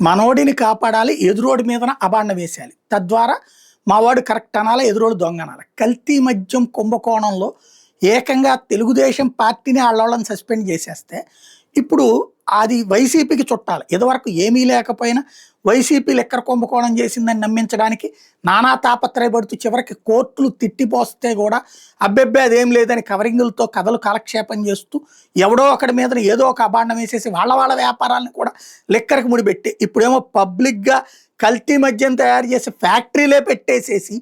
మనోడిని కాపాడాలి, ఎదురోడి మీదన అబాండ వేసేయాలి. తద్వారా మావాడు కరెక్ట్ అనాలి, ఎదురోడు దొంగ అనాలి. కల్తీ మద్యం కుంభకోణంలో ఏకంగా తెలుగుదేశం పార్టీని వాళ్ళని సస్పెండ్ చేసేస్తే ఇప్పుడు అది వైసీపీకి చుట్టాలి. ఇదివరకు ఏమీ లేకపోయినా వైసీపీ లెక్కర కుంభకోణం చేసిందని నమ్మించడానికి నానా తాపత్రయపడుతూ చివరికి కోర్టులు తిట్టిపోస్తే కూడా అబ్బెబ్బే అదేం లేదని కవరింగులతో కథలు కాలక్షేపం చేస్తూ ఎవడో ఒకడి మీద ఏదో ఒక అభాండం వేసేసి వాళ్ళ వ్యాపారాలను కూడా లెక్కరకు ముడిపెట్టి ఇప్పుడేమో పబ్లిక్గా కల్తీ మద్యం తయారు చేసి ఫ్యాక్టరీలే పెట్టేసేసి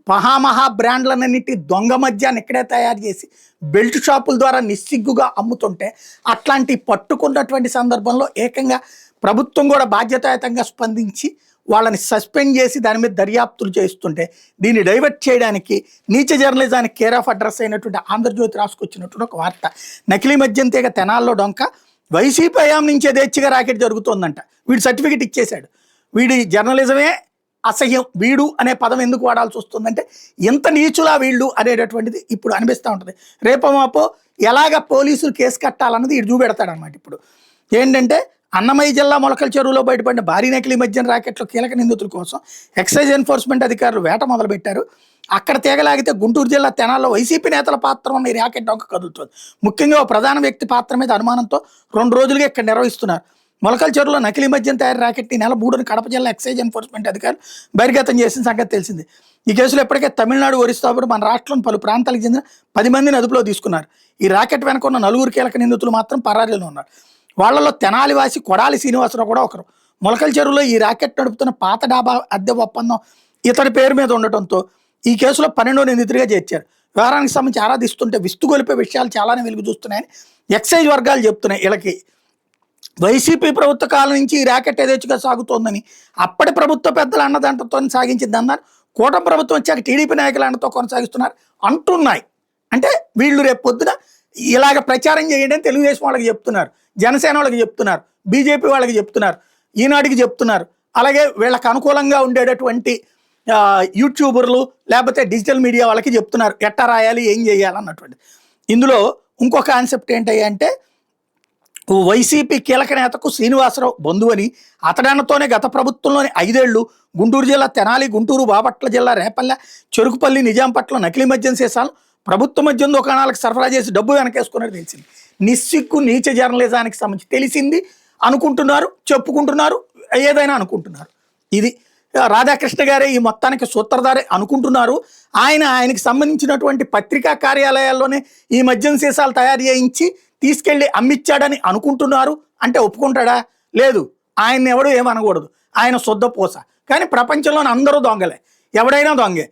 మహామహా బ్రాండ్లన్నిటి దొంగ మద్యాన్ని ఇక్కడే తయారు చేసి బెల్ట్ షాపుల ద్వారా నిస్సిగ్గుగా అమ్ముతుంటే అట్లాంటి పట్టుకున్నటువంటి సందర్భంలో ఏకంగా ప్రభుత్వం కూడా బాధ్యతాయుతంగా స్పందించి వాళ్ళని సస్పెండ్ చేసి దాని మీద దర్యాప్తులు చేస్తుంటే దీన్ని డైవర్ట్ చేయడానికి నీచ జర్నలిజానికి కేర్ ఆఫ్ అడ్రస్ అయినటువంటి ఆంధ్రజ్యోతి రాసుకొచ్చినటువంటి ఒక వార్త. నకిలీ మద్యం తీగ తెనాల్లో డొంక, వైసీపీ హయాం నుంచి యథేచ్ఛగా రాకెట్ జరుగుతోందంట. వీడు సర్టిఫికెట్ ఇచ్చేశాడు. వీడి జర్నలిజమే అసహ్యం, వీడు అనే పదం ఎందుకు వాడాల్సి వస్తుందంటే ఎంత నీచులా వీళ్ళు అనేటటువంటిది ఇప్పుడు అనిపిస్తూ ఉంటుంది. రేపమాపో ఎలాగ పోలీసులు కేసు కట్టాలన్నది ఇటు చూపెడతాడు అనమాట. ఇప్పుడు ఏంటంటే అన్నమయ్య జిల్లా మొలకల చెరువులో బయటపడిన భారీ నకిలీ మద్యం రాకెట్లో కీలక నిందితుల కోసం ఎక్సైజ్ ఎన్ఫోర్స్మెంట్ అధికారులు వేట మొదలుపెట్టారు. అక్కడ తీగలాగితే గుంటూరు జిల్లా తెనాల్లో వైసీపీ నేతల పాత్ర ఉన్న ఈ రాకెట్ డొంక కదులుతుంది. ముఖ్యంగా ఓ ప్రధాన వ్యక్తి పాత్ర మీద అనుమానంతో 2 రోజులుగా ఇక్కడ నిర్వహిస్తున్నారు. మొలకల చెరువులో నకిలీ మద్యం తయారీ రాకెట్ని నెల 3న కడప జిల్లా ఎక్సైజ్ ఎన్ఫోర్స్మెంట్ అధికారులు బహిర్గతం చేసిన సంగతి తెలిసింది. ఈ కేసులో ఇప్పటికే తమిళనాడు, ఒరిస్సా మన రాష్ట్రంలోని పలు ప్రాంతాలకు చెందిన 10 మందిని అదుపులో తీసుకున్నారు. ఈ రాకెట్ వెనక ఉన్న 4 కీలక నిందితులు మాత్రం పరారీలో ఉన్నారు. వాళ్లలో తెనాలి వాసి కొడాలి శ్రీనివాసరావు కూడా ఒకరు. మొలకల చెరువులో ఈ రాకెట్ నడుపుతున్న పాత డాబా అద్దె ఒప్పందం ఇతడి పేరు మీద ఉండటంతో ఈ కేసులో 12వ నిందితుడిగా చేర్చారు. వ్యవహారానికి సంబంధించి ఆరాధిస్తుంటే విస్తుగొలిపే విషయాలు చాలానే వెలుగు చూస్తున్నాయని ఎక్సైజ్ వర్గాలు చెప్తున్నాయి. వీళ్ళకి వైసీపీ ప్రభుత్వ కాలం నుంచి ఈ ర్యాకెట్ యథేచ్ఛగా సాగుతోందని, అప్పటి ప్రభుత్వ పెద్దల అన్నదండతో సాగించిందన్నారు. కూటమి ప్రభుత్వం వచ్చాక టీడీపీ నాయకుల అండతో కొనసాగిస్తున్నారు అంటున్నాయి. అంటే వీళ్ళు రేపు పొద్దున ఇలాగ ప్రచారం చేయండి అని తెలుగుదేశం వాళ్ళకి చెప్తున్నారు, జనసేన వాళ్ళకి చెప్తున్నారు, బీజేపీ వాళ్ళకి చెప్తున్నారు, ఈనాటికి చెప్తున్నారు. అలాగే వీళ్ళకి అనుకూలంగా ఉండేటటువంటి యూట్యూబర్లు లేకపోతే డిజిటల్ మీడియా వాళ్ళకి చెప్తున్నారు ఎట్టా రాయాలి, ఏం చేయాలి అన్నటువంటి. ఇందులో ఇంకో కాన్సెప్ట్ ఏంటంటే వైసీపీ కీలక నేతకు శ్రీనివాసరావు బంధువని, అతడన్నతోనే గత ప్రభుత్వంలోని 5 ఏళ్లు గుంటూరు జిల్లా తెనాలి, గుంటూరు, బాపట్ల జిల్లా రేపల్లె, చెరుకుపల్లి, నిజాంపట్ల నకిలీ మద్యం సీసాలు ప్రభుత్వ మద్యం దుకాణాలకు సరఫరా చేసి డబ్బు వెనకేసుకున్నది తెలిసింది. నిస్సిగ్గు నీచ జర్నలిజానికి సంబంధించి తెలిసింది అనుకుంటున్నారు, చెప్పుకుంటున్నారు, ఏదైనా అనుకుంటున్నారు. ఇది రాధాకృష్ణ గారే ఈ మొత్తానికి సూత్రధారే అనుకుంటున్నారు. ఆయనకి సంబంధించినటువంటి పత్రికా కార్యాలయాల్లోనే ఈ మద్యం సీసాలు తయారు చేయించి తీసుకెళ్ళి అమ్మిచ్చాడని అనుకుంటున్నారు. అంటే ఒప్పుకుంటాడా? లేదు. ఆయన్ని ఎవడు ఏమనకూడదు, ఆయన శుద్ధ పూస. కానీ ప్రపంచంలోని అందరూ దొంగలే, ఎవడైనా దొంగే.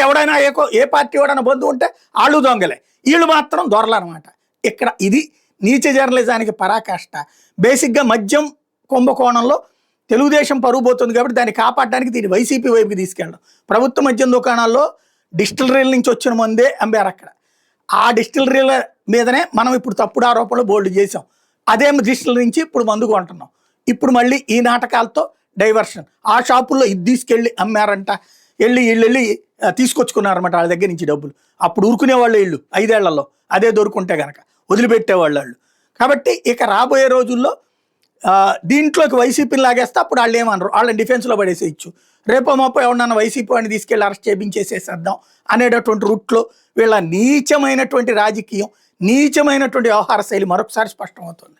ఎవడైనా ఏ పార్టీ వాడైనా బంధువు ఉంటే వాళ్ళు దొంగలే, వీళ్ళు మాత్రం దొరలన్నమాట. ఇక్కడ ఇది నీచ జర్నలిజానికి పరాకాష్ట. బేసిక్గా మద్యం కుంభకోణంలో తెలుగుదేశం పరువు పోతుంది కాబట్టి దాన్ని కాపాడడానికి దీన్ని వైసీపీ వైపుకి తీసుకెళ్ళడం. ప్రభుత్వ మద్యం దుకాణాల్లో డిస్టిలరీల నుంచి వచ్చిన మందే అమ్మారు. అక్కడ ఆ డిస్టిలరీల మీదనే మనం ఇప్పుడు తప్పుడు ఆరోపణలు బోల్డ్ చేసాం. అదే డిస్టిలరీ నుంచి ఇప్పుడు మందు కొంటున్నాం. ఇప్పుడు మళ్ళీ ఈ నాటకాలతో డైవర్షన్. ఆ షాపుల్లో ఇది తీసుకెళ్ళి అమ్మారంట, వెళ్ళి తీసుకొచ్చుకున్నారన్నమాట వాళ్ళ దగ్గర నుంచి డబ్బులు. అప్పుడు ఊరుకునేవాళ్ళు వీళ్ళు 5 ఏళ్లలో, అదే దొరుకుంటే కనుక వదిలిపెట్టేవాళ్ళు వాళ్ళు. కాబట్టి ఇక రాబోయే రోజుల్లో దీంట్లోకి వైసీపీని లాగేస్తే అప్పుడు వాళ్ళు ఏమన్నారు, వాళ్ళని డిఫెన్స్లో పడేసేయచ్చు. రేపో మాపో ఎవరన్నా వైసీపీ వాడిని తీసుకెళ్ళి అరెస్ట్ చేయించేసేసేద్దాం అనేటటువంటి రూట్లో వీళ్ళ నీచమైనటువంటి రాజకీయం, నీచమైనటువంటి వ్యవహార శైలి మరొకసారి స్పష్టమవుతుంది.